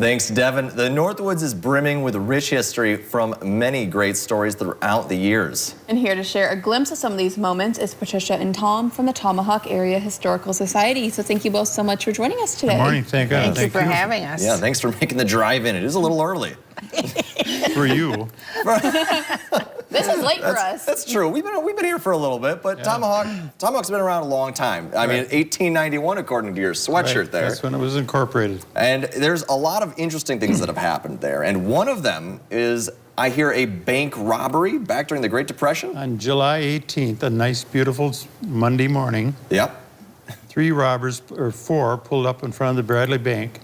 Thanks, Devin. The Northwoods is brimming with rich history from many great stories throughout the years. And here to share a glimpse of some of these moments is Patricia and Tom from the Tomahawk Area Historical Society. So thank you both so much for joining us today. Good morning. Thank you for having us. Yeah, thanks for making the drive in. It is a little early. For you. This is late for us. That's true. We've been here for a little bit, but yeah. Tomahawk's been around a long time. I mean, 1891 according to your sweatshirt there. That's when it was incorporated. And there's a lot of interesting things that have happened there. And one of them is, I hear, a bank robbery back during the Great Depression. On July 18th, a nice, beautiful Monday morning. Yep. 3 robbers, or 4, pulled up in front of the Bradley Bank.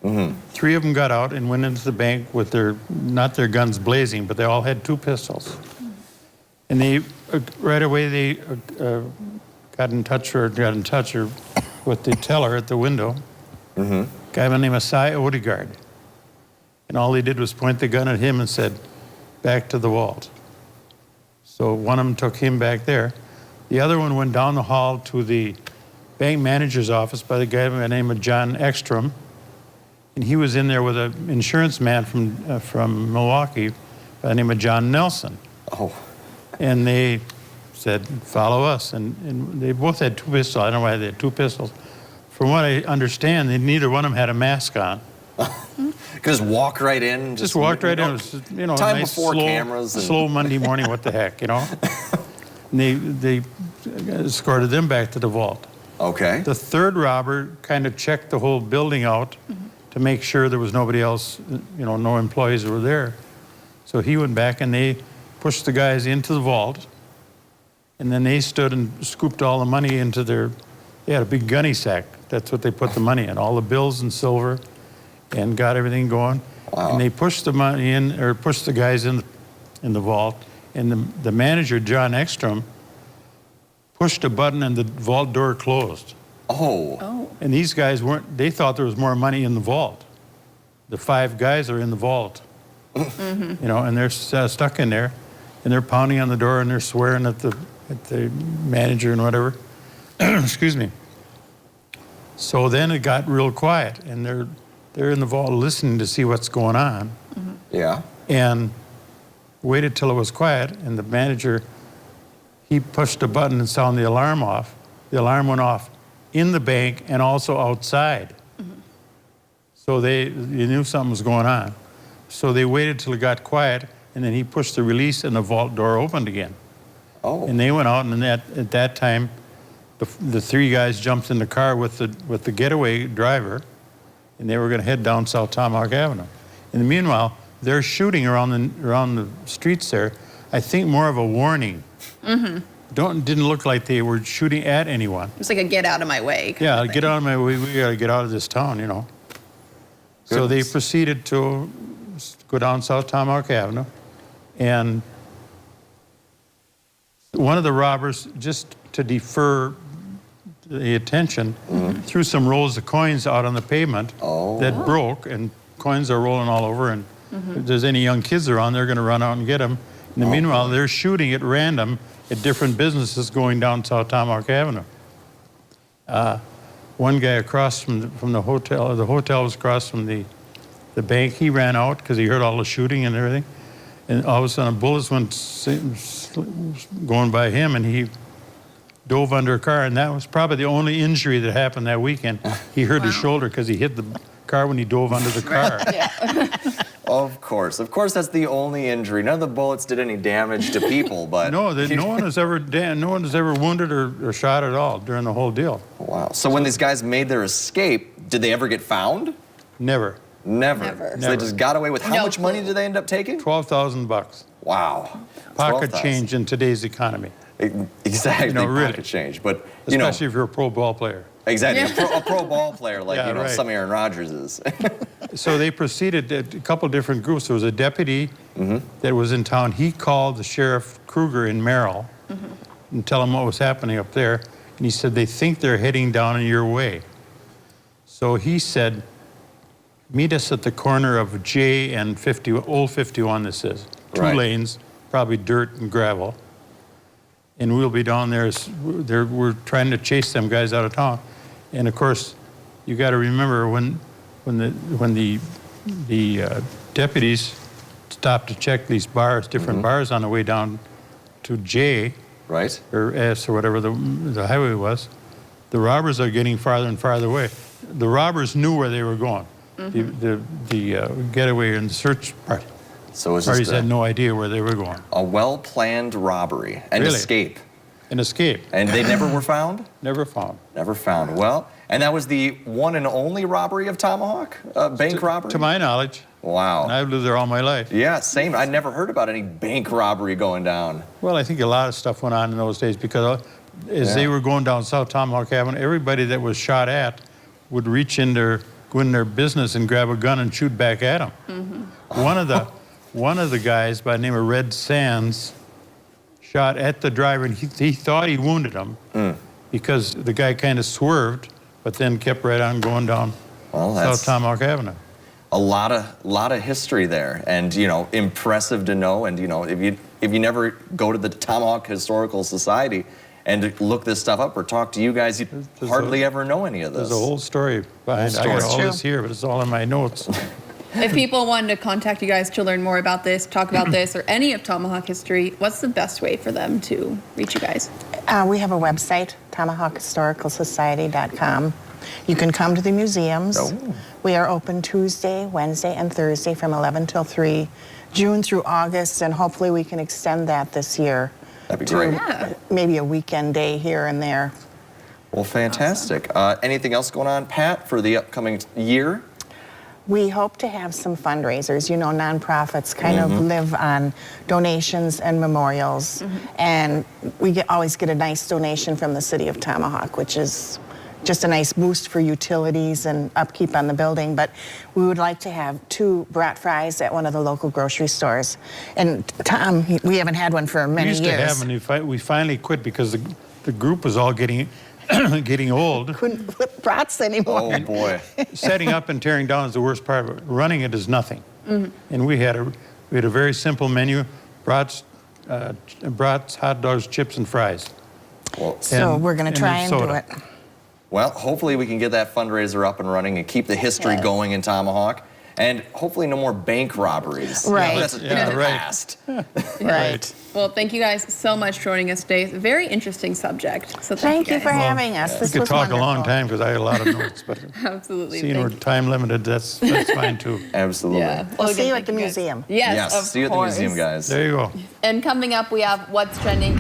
3 of them got out and went into the bank with not their guns blazing, but they all had 2 pistols. And they, right away, they got in touch with the teller at the window, a guy by the name of Cy Odegaard. And all they did was point the gun at him and said, "Back to the vault." So one of them took him back there. The other one went down the hall to the bank manager's office by the guy by the name of John Ekstrom. And he was in there with an insurance man from Milwaukee by the name of John Nelson. Oh. And they said, "Follow us." And they both had 2 pistols. I don't know why they had 2 pistols. From what I understand, neither one of them had a mask on. Just walk right in. Just walked right in. It was, you know, time nice, before slow, cameras. And... slow Monday morning, what the heck, you know? And they escorted them back to the vault. Okay. The 3rd robber kind of checked the whole building out to make sure there was nobody else, you know, no employees were there. So he went back and they pushed the guys into the vault, and then they stood and scooped all the money into they had a big gunny sack. That's what they put the money in, all the bills and silver, and got everything going. Wow. And they pushed the money in, or pushed the guys in the vault, and the manager, John Ekstrom, pushed a button and the vault door closed. Oh. And these guys they thought there was more money in the vault. The 5 guys are in the vault, you know, and they're stuck in there, and they're pounding on the door and they're swearing at the manager and whatever. Excuse me. So then it got real quiet, and they're in the vault listening to see what's going on. Yeah. And waited till it was quiet, and the manager, he pushed a button and sounded the alarm off. The alarm went off in the bank and also outside. So you knew something was going on. So they waited till it got quiet, and then he pushed the release and the vault door opened again. Oh. And they went out, and at that time, the 3 guys jumped in the car with the getaway driver, and they were going to head down South Tomahawk Avenue. In the meanwhile, they're shooting around the streets there. I think more of a warning. Didn't look like they were shooting at anyone. It's like a get out of my way. Yeah, get out of my way. We got to get out of this town, you know. So they proceeded to go down South Tomahawk Avenue, and one of the robbers, just to defer the attention, threw some rolls of coins out on the pavement that broke, and coins are rolling all over, and if there's any young kids around, they're going to run out and get them. In the meanwhile, they're shooting at random at different businesses going down South Tomahawk Avenue. One guy across from the hotel was across from the bank. He ran out because he heard all the shooting and everything. And all of a sudden, bullets went going by him, and he dove under a car. And that was probably the only injury that happened that weekend. He hurt his shoulder because he hit the car when he dove under the car. Of course, that's the only injury. None of the bullets did any damage to people, but no one was ever wounded or shot at all during the whole deal. Wow. So when these guys made their escape, did they ever get found? Never. Never. So they just got away with how much money did they end up taking? $12,000. Wow. Pocket change in today's economy. Exactly. You know, really. Pocket change, but especially if you're a pro ball player. Exactly. A pro ball player like some Aaron Rodgers is. So they proceeded, a couple different groups. There was a deputy that was in town. He called the Sheriff Kruger in Merrill and tell him what was happening up there. And he said, they think they're heading down in your way. So he said, meet us at the corner of J and Old 51, this is. 2 lanes, probably dirt and gravel. And we'll be down there. We're trying to chase them guys out of town. And of course, you got to remember when when the deputies stopped to check these bars, different bars on the way down to J Right? or S or whatever the highway was, the robbers are getting farther and farther away. The robbers knew where they were going. The getaway and the search party. So it's Parties just had no idea where they were going. a well-planned robbery and Really? escape. An escape. And they never were found? Never found. Never found. Well, and that was the one and only robbery of Tomahawk? Bank robbery? To my knowledge. Wow. And I've lived there all my life. Yeah, same. I never heard about any bank robbery going down. Well, I think a lot of stuff went on in those days because as they were going down South Tomahawk Avenue, everybody that was shot at would reach in go in their business and grab a gun and shoot back at them. One of the guys by the name of Red Sands shot at the driver, and he thought he wounded him because the guy kind of swerved, but then kept right on going down South Tomahawk Avenue. A lot of history there, and impressive to know. And if you never go to the Tomahawk Historical Society and look this stuff up or talk to you guys, you hardly ever know any of this. There's a whole story behind it. I got all this here, but it's all in my notes. If people wanted to contact you guys to learn more about this, talk about this, or any of Tomahawk history, what's the best way for them to reach you guys? We have a website, tomahawkhistoricalsociety.com. You can come to the museums. Oh. We are open Tuesday, Wednesday, and Thursday from 11 till 3, June through August, and hopefully we can extend that this year. That'd be great. Yeah. Maybe a weekend day here and there. Well, fantastic. Anything else going on, Pat, for the upcoming year? We hope to have some fundraisers. Nonprofits kind of live on donations and memorials, and we always get a nice donation from the city of Tomahawk, which is just a nice boost for utilities and upkeep on the building. But we would like to have 2 brat fries at one of the local grocery stores. And Tom, we haven't had one for many years. We used to have them, and we finally quit because the group was all getting old. Couldn't flip brats anymore. Oh, boy. Setting up and tearing down is the worst part of it. Running it is nothing. And we had a very simple menu: brats, hot dogs, chips, and fries. Well, So we're going to try and do soda. it. Well, hopefully we can get that fundraiser up and running and keep the history going in Tomahawk. And hopefully no more bank robberies. Right. That's a thing of the past. Right. Well, thank you guys so much for joining us today. It's a very interesting subject. So Thank you guys. for having us. We This could was talk wonderful. a long time because I had a lot of notes, but Absolutely. seeing we're Thank you. time limited, that's fine too. Absolutely. Yeah. We'll Well, see you again, at the thank guys. museum. Yes, Yes, of see you at the course. museum, guys. There you go. And coming up, we have What's Trending,